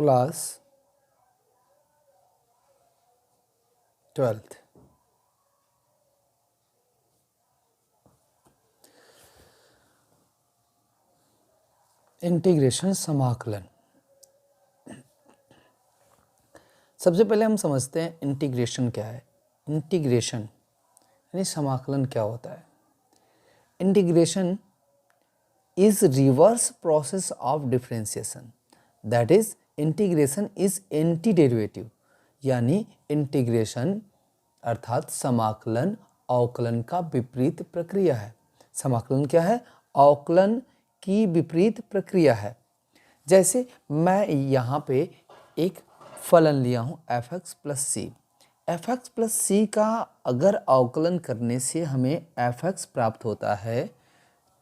Class 12th। Integration, समाकलन। सबसे पहले हम समझते हैं इंटीग्रेशन क्या है। इंटीग्रेशन यानी समाकलन क्या होता है। Integration is reverse process of differentiation, that is integration is anti derivative. यानी इंटीग्रेशन अर्थात समाकलन अवकलन का विपरीत प्रक्रिया है। समाकलन क्या है? अवकलन की विपरीत प्रक्रिया है। जैसे मैं यहाँ पे एक फलन लिया हूँ f(x + c). f(x + c) का अगर अवकलन करने से हमें f(x) प्राप्त होता है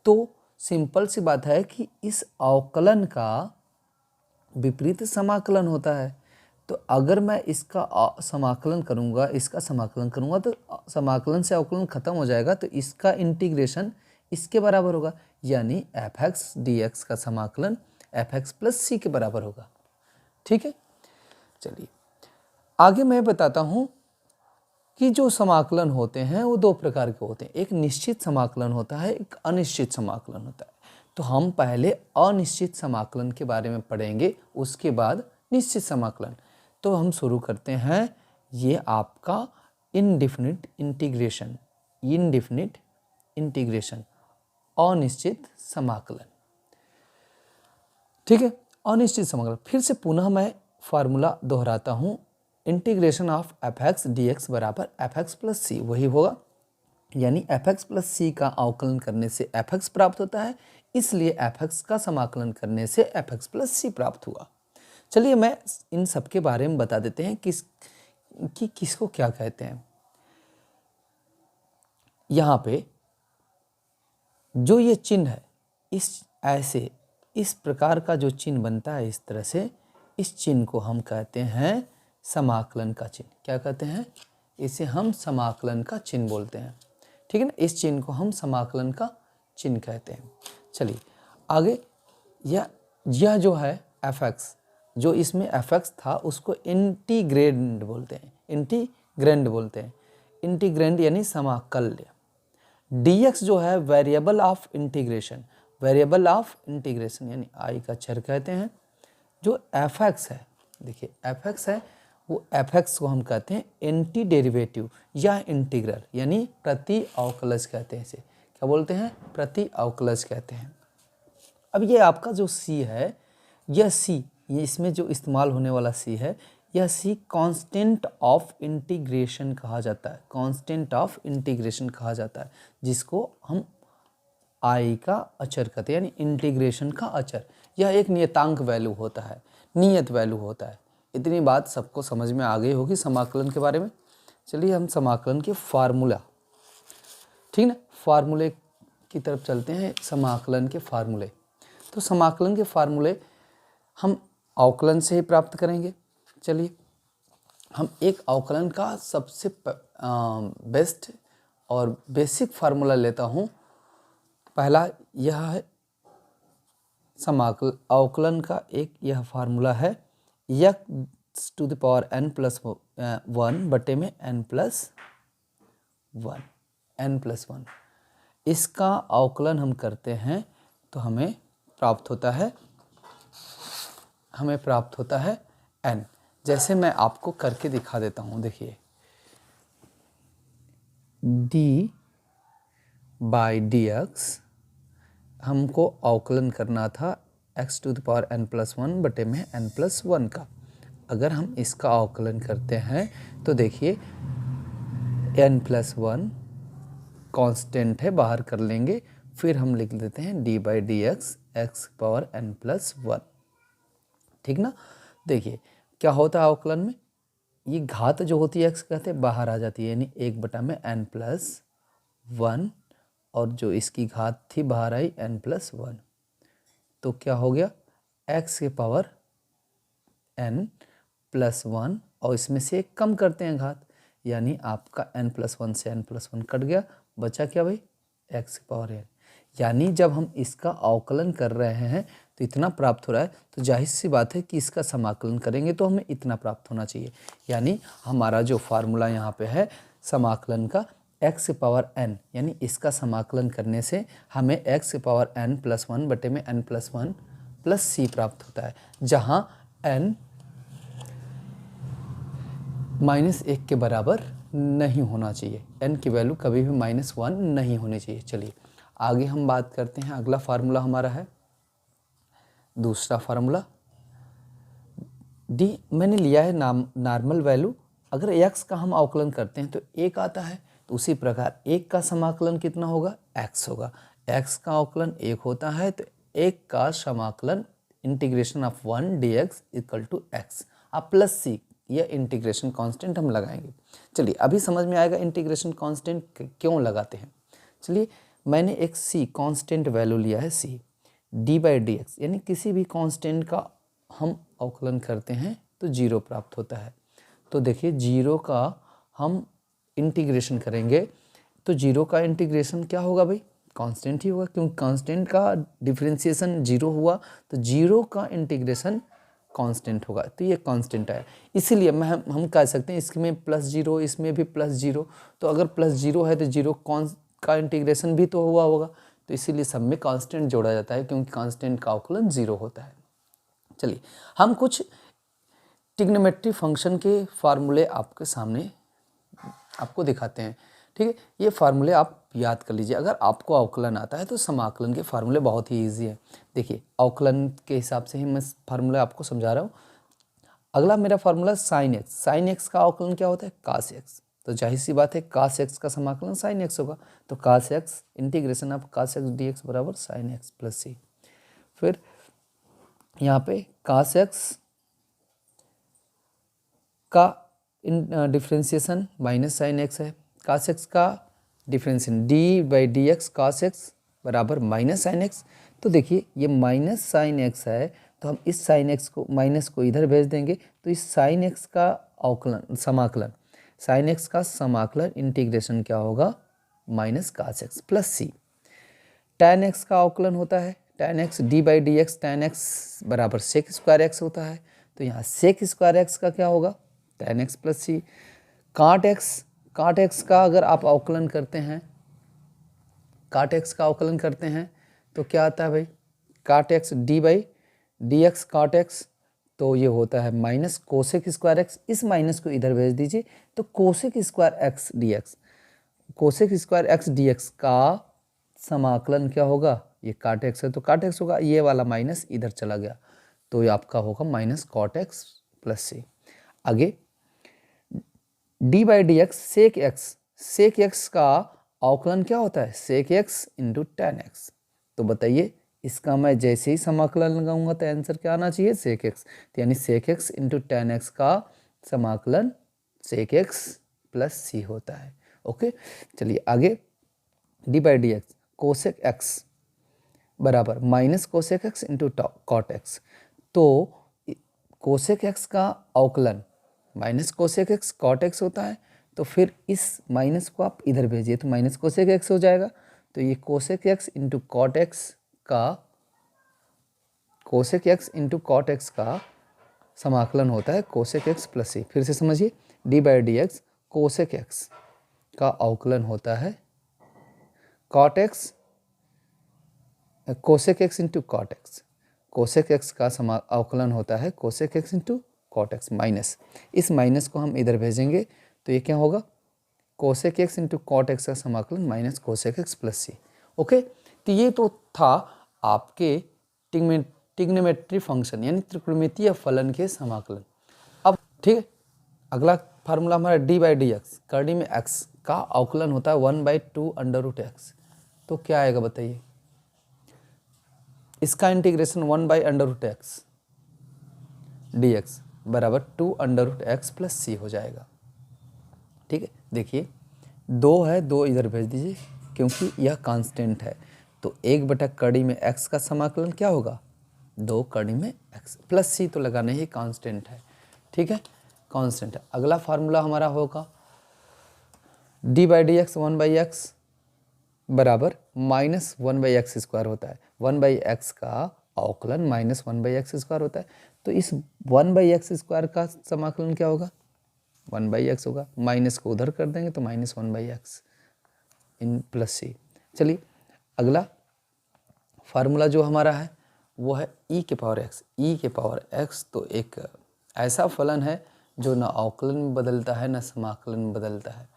तो सिंपल सी बात है कि इस अवकलन का विपरीत समाकलन होता है। तो अगर मैं इसका समाकलन करूँगा, इसका समाकलन करूँगा तो समाकलन से अवकलन खत्म हो जाएगा, तो इसका इंटीग्रेशन इसके बराबर होगा। यानी f(x) dx का समाकलन f(x + c) के बराबर होगा। ठीक है, चलिए आगे मैं बताता हूँ कि जो समाकलन होते हैं वो दो प्रकार के होते हैं। एक निश्चित समाकलन होता है, एक अनिश्चित समाकलन होता है। तो हम पहले अनिश्चित समाकलन के बारे में पढ़ेंगे, उसके बाद निश्चित समाकलन। तो हम शुरू करते हैं। ये आपका इनडिफिनिट इंटीग्रेशन, इनडिफिनिट इंटीग्रेशन, अनिश्चित समाकलन। ठीक है, अनिश्चित समाकलन। फिर से पुनः मैं फार्मूला दोहराता हूँ। इंटीग्रेशन ऑफ f(x) dx बराबर f(x + c) वही होगा। यानी f(x + c) का अवकलन करने से f(x) प्राप्त होता है, इसलिए f(x) का समाकलन करने से f(x + c) प्राप्त हुआ। चलिए मैं इन सब के बारे में बता देते हैं किसको क्या कहते हैं। यहाँ पे जो ये चिन्ह है, इस प्रकार का जो चिन्ह बनता है, इस तरह से, इस चिन्ह को हम कहते हैं समाकलन का चिन्ह। क्या कहते हैं? इसे हम समाकलन का चिन्ह बोलते हैं। ठीक है ना, इस चिन्ह को हम समाकलन का चिन्ह कहते हैं। चलिए आगे, यह जो है f(x), जो इसमें f(x) था उसको इंटीग्रेंड बोलते हैं, इंटीग्रेंड बोलते हैं। इंटीग्रेंड यानी समाकल्य। dx जो है variable of integration, variable of integration यानी i का चर कहते हैं। जो f(x) है, देखिए f(x) है, वो f(x) को हम कहते हैं एंटी डेरिवेटिव या इंटीग्रल, यानी प्रति अवकलज कहते हैं। इसे क्या बोलते हैं? प्रति अवकलज कहते हैं। अब ये आपका जो c है, यह c, ये इसमें जो इस्तेमाल होने वाला c है, यह c कांस्टेंट ऑफ इंटीग्रेशन कहा जाता है। कांस्टेंट ऑफ इंटीग्रेशन कहा जाता है, जिसको हम i का अचर कहते हैं, यानी इंटीग्रेशन का अचर। यह एक नियतांक वैल्यू होता है, नियत वैल्यू होता है। इतनी बात सबको समझ में आ गई होगी समाकलन के बारे में। चलिए हम समाकलन के फार्मूला, ठीक ना, फार्मूले की तरफ चलते हैं। समाकलन के फार्मूले, तो समाकलन के फार्मूले हम अवकलन से ही प्राप्त करेंगे। चलिए हम एक अवकलन का सबसे बेस्ट और बेसिक फार्मूला लेता हूँ। पहला यह है अवकलन का एक यह फार्मूला है, x⁴n+1 बटे में n+1। इसका अवकलन हम करते हैं तो हमें प्राप्त होता है n। जैसे मैं आपको करके दिखा देता हूँ। देखिए d/dx हमको अवकलन करना था x⁴n+1 बटे में n+1 का। अगर हम इसका अवकलन करते हैं तो देखिए n+1 कांस्टेंट है, बाहर कर लेंगे, फिर हम लिख देते हैं d/dx x⁴n+1। ठीक ना। देखिए क्या होता है अवकलन में, ये घात जो होती है x कहते हैं बाहर आ जाती है, यानी 1/n+1, और जो इसकी घात थी बाहर आई n+1। तो क्या हो गया, x⁴n+1, और इसमें से एक कम करते हैं घात, यानी आपका n+1 से n+1 कट गया, बचा क्या भाई, x⁴n। यानी जब हम इसका अवकलन कर रहे हैं तो इतना प्राप्त हो रहा है, तो जाहिर सी बात है कि इसका समाकलन करेंगे तो हमें इतना प्राप्त होना चाहिए। यानी हमारा जो फार्मूला यहाँ पे है समाकलन का x पावर n, यानी इसका समाकलन करने से हमें x पावर n+1 बटे में n+1 प्लस सी प्राप्त होता है, जहाँ n -1 के बराबर नहीं होना चाहिए। n की वैल्यू कभी भी -1 नहीं होनी चाहिए। चलिए आगे हम बात करते हैं। अगला फार्मूला हमारा है दूसरा फार्मूला d। मैंने लिया है नॉर्मल वैल्यू। अगर x का हम अवकलन करते हैं तो 1 आता है, तो उसी प्रकार 1 का समाकलन कितना होगा, x होगा। x का अवकलन 1 होता है, तो 1 का समाकलन integration of 1 dx equal to x। अब प्लस सी, यह इंटीग्रेशन कांस्टेंट हम लगाएंगे। चलिए अभी समझ में आएगा इंटीग्रेशन कांस्टेंट क्यों लगाते हैं। चलिए मैंने एक c कांस्टेंट वैल्यू लिया है c, d/dx, यानी किसी भी कांस्टेंट का हम अवकलन करते हैं तो 0 प्राप्त होता है। तो देखिए 0 का हम इंटीग्रेशन करेंगे तो 0 का इंटीग्रेशन क्या होगा भाई, कांस्टेंट ही होगा, क्योंकि कांस्टेंट का डिफरेंशिएशन 0 हुआ तो 0 का इंटीग्रेशन कांस्टेंट होगा, तो ये कांस्टेंट है। इसीलिए हम कह सकते हैं इसमें +0, इसमें भी +0, तो अगर +0 है तो 0 का इंटीग्रेशन भी तो हुआ होगा, तो इसीलिए सब में कांस्टेंट जोड़ा जाता है, क्योंकि कांस्टेंट का अवकलन 0 होता है। चलिए हम कुछ ट्रिग्नोमेट्री फंक्शन के फार्मूले आपके सामने आपको दिखाते हैं। ठीक है, ये फार्मूले आप याद कर लीजिए। अगर आपको अवकलन आता है तो समाकलन के फार्मूले बहुत ही इजी है। देखिए अवकलन के हिसाब से ही मैं फार्मूला आपको समझा रहा हूँ। अगला मेरा formula sine x. Sine x का अवकलन क्या होता है, कास एक्स। तो जाहिर सी बात है कास एक्स का समाकलन साइन एक्स होगा, तो cos x integration of cos x d x बराबर साइन एक्स प्लस सी। फिर यहाँ पे कास एक्स का डिफ्रेंसिएशन माइनस साइन एक्स है, कास एक्स का डिफ्रेंसिएशन d/dx कास एक्स बराबर माइनस साइन एक्स। तो देखिए ये माइनस साइन एक्स है, तो हम इस साइन एक्स को माइनस को इधर भेज देंगे, तो इस साइन एक्स का अवकलन समाकलन, साइन एक्स का समाकलन इंटीग्रेशन क्या होगा, माइनस कास एक्स प्लस सी। टैन एक्स का अवकलन होता है tan x d/dx, tan x बराबर सेक स्क्वायर एक्स होता है, तो यहाँ सेक स्क्वायर एक्स का क्या होगा, टैन एक्स प्लस सी। काट एक्स का अगर आप अवकलन करते हैं, काट एक्स का अवकलन करते हैं तो क्या आता है भाई, काट एक्स d/dx काट एक्स, तो ये होता है माइनस कोसेक स्क्वायर एक्स। इस माइनस को इधर भेज दीजिए, तो cosec square x dx, cosec square x dx का समाकलन क्या होगा, ये काट एक्स है तो काट एक्स होगा, ये वाला माइनस इधर चला गया, तो ये आपका होगा minus cot x plus C. आगे d/dx सेक एक्स का अवकलन क्या होता है, sec x into tan x. तो बताइए इसका मैं जैसे ही समाकलन लगाऊंगा तो आंसर क्या आना चाहिए, सेक एक्स। तो यानी sec x into tan x का समाकलन सेक एक्स प्लस सी होता है। ओके चलिए आगे d/dx कोसेक एक्स बराबर minus cosec x into cot x. तो कोसेक एक्स का अवकलन minus cosec x cot x होता है, तो फिर इस माइनस को आप इधर भेजिए तो माइनस कोसेक एक्स हो जाएगा, तो ये cosec x into cot x का cosec x into cot x का समाकलन होता है कोसेक एक्स प्लस सी। फिर से समझिए d/dx कोसेक एक्स का अवकलन होता है cot x cosec x into cot x, cosec x का अवकलन होता है cosec x into cot x minus, इस माइनस को हम इधर भेजेंगे तो ये क्या होगा, cosec x into cot x का समाकलन minus cosec x plus C. Okay तो ये तो था आपके ट्रिग्नोमेट्री फंक्शन यानी त्रिकोणमितीय फलन के समाकलन। अब ठीक है, अगला फार्मूला हमारा d/dx कर्डी में x का अवकलन होता है 1/2√x। तो क्या आएगा बताइए, इसका इंटीग्रेशन 1/√x dx बराबर 2√x प्लस सी हो जाएगा। ठीक है, देखिए 2 है, 2 इधर भेज दीजिए क्योंकि यह कांस्टेंट है, तो 1/कड़ी में x का समाकलन क्या होगा, 2 कड़ी में x प्लस सी तो लगाना ही कांस्टेंट है। ठीक है, कांस्टेंट है। अगला फार्मूला हमारा होगा d/dx 1/x बराबर -1/x² होता है। 1/x का अवकलन माइनस 1/x² होता है। तो इस 1/x² का समाकलन क्या होगा? 1/x होगा। माइनस को उधर कर देंगे तो माइनस 1/x इन प्लस सी। चलिए अगला फार्मूला जो हमारा है वो है e के पावर x। e के पावर x तो एक ऐसा फलन है जो ना अवकलन में बदलता है ना समाकलन में बदलता है।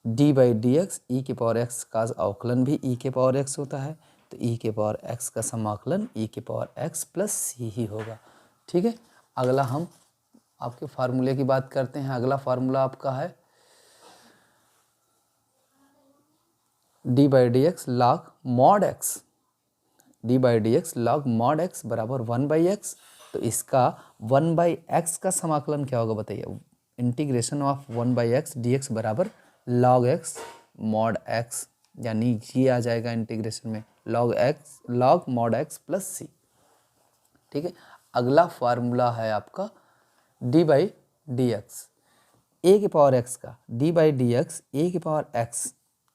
d/dx e के पावर x का अवकलन भी e के पावर x होता है, तो e के पावर x का समाकलन e के पावर x प्लस सी ही होगा। ठीक है, अगला हम आपके फार्मूले की बात करते हैं। अगला फार्मूला आपका है d/dx log mod x। d/dx log mod x बराबर 1/x। तो इसका 1/x का समाकलन क्या होगा बताइए? इंटीग्रेशन ऑफ 1/x dx बराबर log x mod x, यानी ये आ जाएगा इंटीग्रेशन में log mod x plus c. ठीक है, अगला फार्मूला है आपका d/dx a के पावर x का। d/dx a के पावर x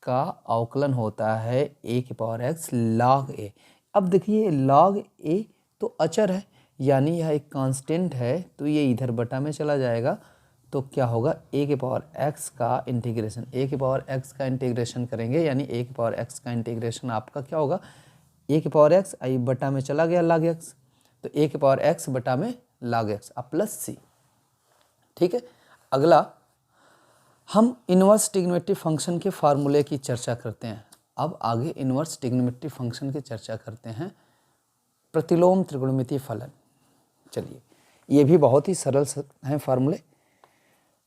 का अवकलन होता है a के पावर x log a। अब देखिए log a तो अचर है, यानी यह एक कांस्टेंट है, तो ये इधर बटा में चला जाएगा। तो क्या होगा? a के पावर x का इंटीग्रेशन, a के पावर x का इंटीग्रेशन करेंगे, यानी a के पावर x का इंटीग्रेशन आपका क्या होगा? a के पावर x आई बटा में चला गया log x, तो a के पावर x बटा में log x अब प्लस सी। ठीक है, अगला हम इन्वर्स ट्रिग्नोमेट्रिक फंक्शन के फार्मूले की चर्चा करते हैं। अब आगे इन्वर्स ट्रिग्नोमेट्रिक फंक्शन की चर्चा करते हैं। प्रतिलोम त्रिकोणमितीय फलन, चलिए ये भी बहुत ही सरल हैं फार्मूले।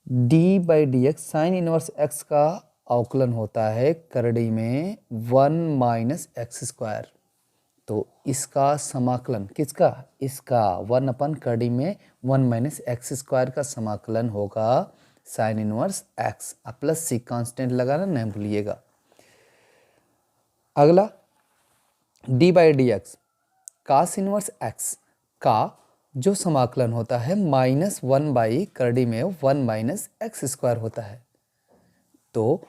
d/dx साइन इनवर्स x का अवकलन होता है करड़ी में 1 - x²। तो इसका समाकलन किसका? इसका 1/करड़ी में 1 - x² का समाकलन होगा साइन इनवर्स x। अब प्लस सी कांस्टेंट लगाना नहीं भूलिएगा। अगला d/dx कास इनवर्स x का जो समाकलन होता है -1 करड़ी में 1 - x² होता है। तो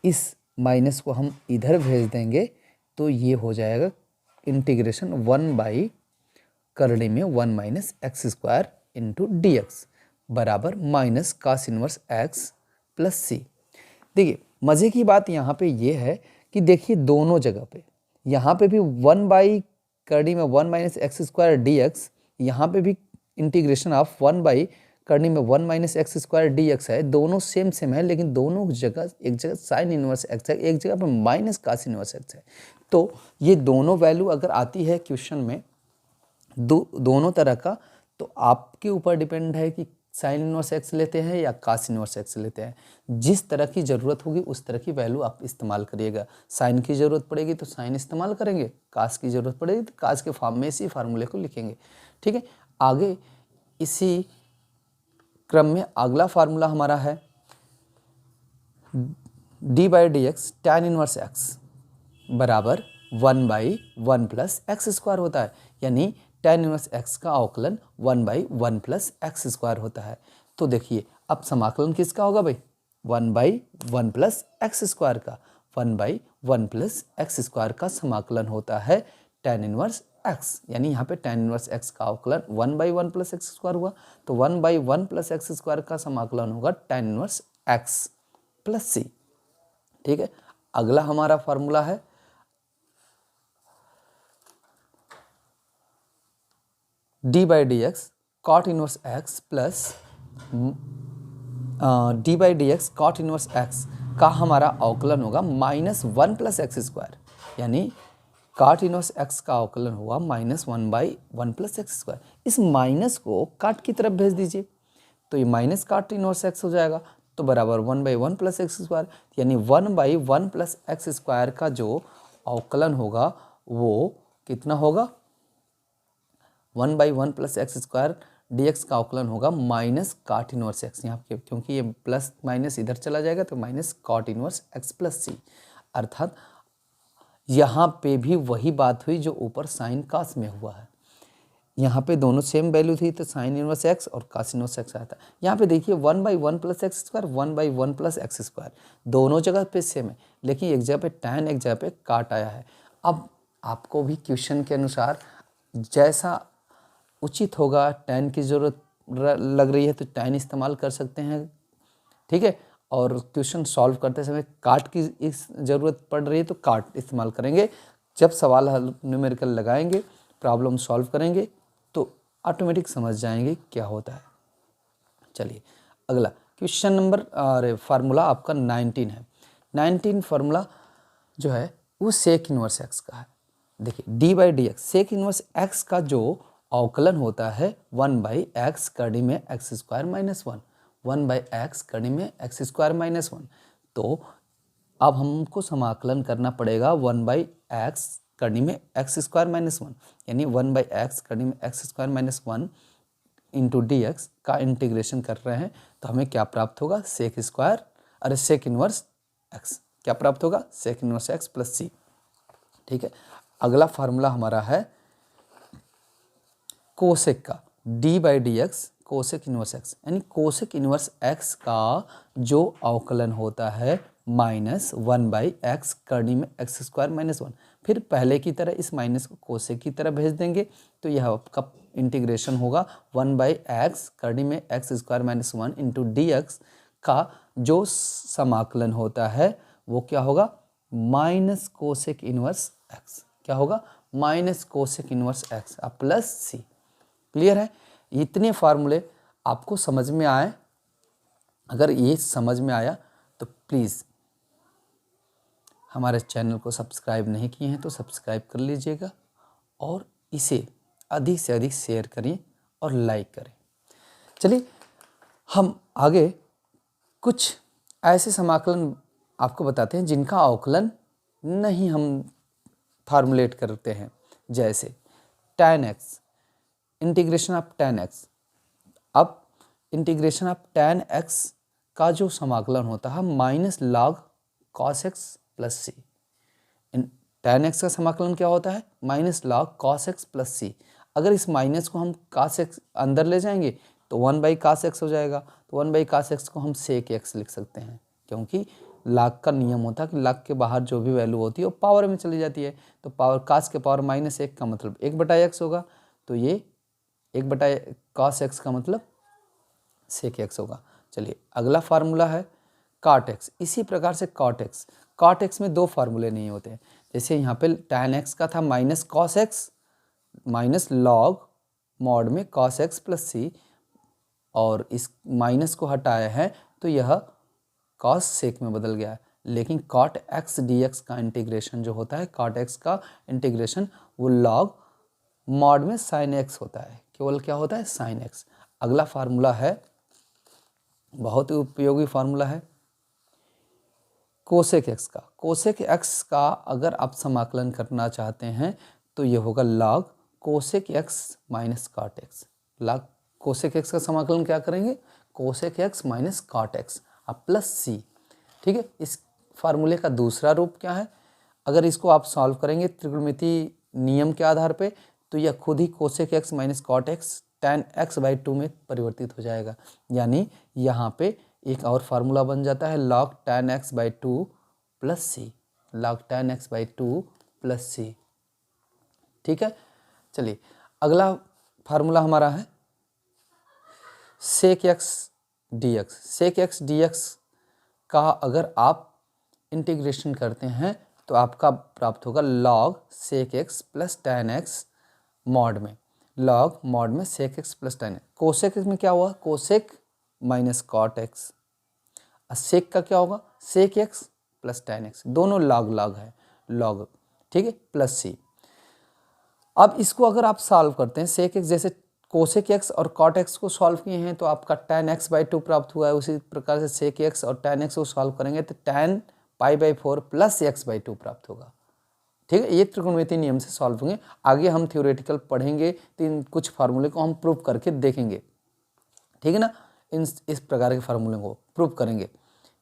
इस माइनस को हम इधर भेज देंगे तो ये हो जाएगा इंटीग्रेशन 1 करड़ी में 1 - x² इंटू dx बराबर minus cos inverse x plus c. देखिए मज़े की बात यहाँ पे ये है कि देखिए दोनों जगह पे, यहाँ पे भी 1 करड़ी में 1 - x² dx, यहाँ पे भी इंटीग्रेशन ऑफ 1 करड़ी में 1 - x² dx है। दोनों सेम है, लेकिन दोनों जगह एक जगह साइन इनवर्स x है, एक जगह पर माइनस कास इनवर्स x है। तो ये दोनों वैल्यू अगर आती है क्वेश्चन में दोनों तरह का, तो आपके ऊपर डिपेंड है कि साइन इनवर्स x लेते हैं या कास इनवर्स x लेते हैं। जिस तरह की ज़रूरत होगी उस तरह की वैल्यू आप इस्तेमाल करिएगा। साइन की ज़रूरत पड़ेगी तो साइन इस्तेमाल करेंगे, कास की ज़रूरत पड़ेगी तो कास के फॉर्म में इसी फार्मूले को लिखेंगे। ठीक है, आगे इसी क्रम में अगला फार्मूला हमारा है d/dx tan इनवर्स x बराबर 1/1 प्लस x² होता है, यानी tan इनवर्स x का अवकलन 1/1 प्लस x² होता है। तो देखिए अब समाकलन किसका होगा भाई? 1/1 प्लस x² का। 1/1 प्लस x² का समाकलन होता है tan इनवर्स x, यानी यहाँ पे tan इनवर्स x का अवकलन 1/1 प्लस x² हुआ, तो 1/1 प्लस x² का समाकलन होगा tan inverse x plus c. ठीक है, अगला हमारा फार्मूला है d/dx cot inverse x plus d/dx cot inverse x का हमारा अवकलन होगा -1 प्लस x², यानी काट इनवर्स x का अवकलन हुआ -1/1 प्लस x²। इस माइनस को काट की तरफ भेज दीजिए तो ये माइनस काट इनवर्स x हो जाएगा, तो बराबर 1/1 प्लस x², यानी 1/1 प्लस x² का जो अवकलन होगा वो कितना होगा? 1/1 प्लस x² dx का अवकलन होगा माइनस काट इनवर्स x। यहाँ पे क्योंकि ये प्लस माइनस इधर चला जाएगा तो माइनस काट इनवर्स x प्लस सी। अर्थात यहाँ पे भी वही बात हुई जो ऊपर साइन कास में हुआ है। यहाँ पे दोनों सेम वैल्यू थी तो साइन इनवर्स x और कास इनवर्स x आता है। यहाँ पे देखिए 1/1 प्लस x², 1/1 प्लस x² दोनों जगह पे सेम है, लेकिन एक जगह पे tan एक जगह पे काट आया है। अब आपको भी क्वेश्चन के अनुसार जैसा उचित होगा, tan की ज़रूरत लग रही है तो tan इस्तेमाल कर सकते हैं, ठीक है। और क्वेश्चन सॉल्व करते समय काट की इस ज़रूरत पड़ रही है तो काट इस्तेमाल करेंगे। जब सवाल हल न्यूमेरिकल लगाएंगे, प्रॉब्लम सॉल्व करेंगे तो ऑटोमेटिक समझ जाएंगे क्या होता है। चलिए अगला क्वेश्चन नंबर फार्मूला आपका 19 है। 19 फार्मूला जो है वो सेक इनवर्स एक्स का है। देखिए d by d x, sec inverse x का जो अवकलन होता है 1/x कड़ी में एक्स स्क्वायर माइनस 1, 1/x कड़ी में एक्स स्क्वायर माइनस 1। तो अब हमको समाकलन करना पड़ेगा 1/x कड़ी में एक्स स्क्वायर माइनस 1, यानी 1/x कड़ी में x square minus 1 into D x का इंटीग्रेशन कर रहे हैं तो हमें क्या प्राप्त होगा, सेक स्क्वायर, अरे सेक इनवर्स एक्स क्या प्राप्त होगा, सेक इनवर्स एक्स प्लस सी, ठीक है। अगला फार्मूला हमारा है कोसेक का, D by d x cosec inverse x, यानी कोसेक इनवर्स एक्स का जो अवकलन होता है -1/x कड़ी में एक्स स्क्वायर माइनस 1। फिर पहले की तरह इस माइनस को कोसेक की तरह भेज देंगे तो यह आपका इंटीग्रेशन होगा 1/x कड़ी में x square minus 1 into D x का जो समाकलन होता है वो क्या होगा, माइनस कोसेक इनवर्स एक्स, क्या होगा, minus cosec inverse x plus c. Clear है। इतने फार्मूले आपको समझ में आए, अगर ये समझ में आया तो प्लीज़ हमारे चैनल को सब्सक्राइब नहीं किए हैं तो सब्सक्राइब कर लीजिएगा और इसे अधिक से अधिक शेयर करें और लाइक करें। चलिए हम आगे कुछ ऐसे समाकलन आपको बताते हैं जिनका अवकलन नहीं हम फार्मुलेट करते हैं, जैसे tan x, integration of tan x। अब इंटीग्रेशन ऑफ tan x का जो समाकलन होता है minus log cos x plus c. tan x का समाकलन क्या होता है, minus log cos x plus c. अगर इस माइनस को हम cos x अंदर ले जाएंगे तो 1/cos x हो जाएगा, तो 1/cos x को हम sec x लिख सकते हैं, क्योंकि log का नियम होता है कि log के बाहर जो भी वैल्यू होती है वो पावर में चली जाती है। तो पावर cos के पावर -1 का मतलब 1/x होगा, तो ये 1/cos x का मतलब sec x होगा। चलिए अगला फार्मूला है cot x। इसी प्रकार से cot x में दो फार्मूले नहीं होते हैं। जैसे यहाँ पे tan x का था minus cos x minus log mod में cos x प्लस सी, और इस माइनस को हटाया है तो यह cos sec में बदल गया है। लेकिन cot x dx का इंटीग्रेशन जो होता है, cot x का इंटीग्रेशन वो log मॉड में sin x होता है, केवल क्या होता है, sin x। अगला फार्मूला है, बहुत ही उपयोगी फार्मूला है कोसेक x का। कोसेक x का अगर आप समाकलन करना चाहते हैं तो ये होगा log cosec x minus cot x। log cosec x का समाकलन क्या करेंगे, cosec x minus cot x plus c, ठीक है। इस फार्मूले का दूसरा रूप क्या है, अगर इसको आप सॉल्व करेंगे त्रिकोणमितीय नियम के आधार पे तो यह खुद ही cosec x minus cot x tan x/2 में परिवर्तित हो जाएगा। यानी यहाँ पे एक और फार्मूला बन जाता है log tan x/2 प्लस सी, log tan x/2 plus c, ठीक है। चलिए अगला फार्मूला हमारा है sec x dx। sec x dx का अगर आप इंटीग्रेशन करते हैं तो आपका प्राप्त होगा log sec x plus tan x mod में, log मॉड में sec x plus tan x। Cosec में क्या हुआ, कोसेक माइनस cot x। सेक का क्या होगा, sec x plus tan x, दोनों log है, log, ठीक है, प्लस सी। अब इसको अगर आप सॉल्व करते हैं sec x, जैसे कोसेक x और cot x को सॉल्व किए हैं तो आपका tan x/2 प्राप्त हुआ है। उसी प्रकार से sec x और tan x को सॉल्व करेंगे तो tan π/4 प्लस x/2 प्राप्त होगा, ठीक है। ये त्रिकोणमितीय नियम से सॉल्व होंगे। आगे हम थ्योरेटिकल पढ़ेंगे तो इन कुछ फार्मूले को हम प्रूव करके देखेंगे, ठीक है ना। इस प्रकार के फार्मूले को प्रूव करेंगे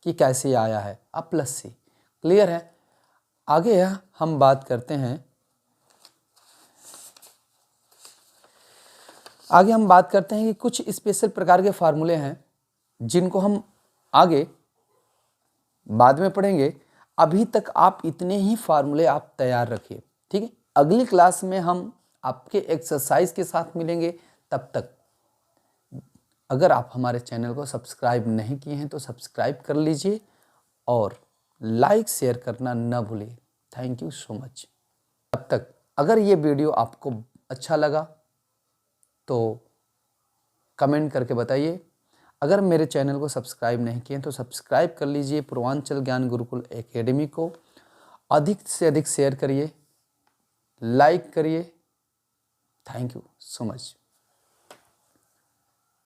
कि कैसे आया है प्लस सी। क्लियर है। आगे हम बात करते हैं, कि कुछ स्पेशल प्रकार के फार्मूले हैं जिनको हम आगे बाद में पढ़ेंगे। अभी तक आप इतने ही फार्मूले आप तैयार रखिए, ठीक है, अगली क्लास में हम आपके एक्सरसाइज के साथ मिलेंगे। तब तक अगर आप हमारे चैनल को सब्सक्राइब नहीं किए हैं तो सब्सक्राइब कर लीजिए और लाइक शेयर करना न भूलिए। Thank you so much. तब तक अगर ये वीडियो आपको अच्छा लगा तो कमेंट करके बताइए। अगर मेरे चैनल को सब्सक्राइब नहीं किए तो सब्सक्राइब कर लीजिए पूर्वांचल ज्ञान गुरुकुल एकेडमी को। अधिक से अधिक शेयर करिए, लाइक करिए। Thank you so much.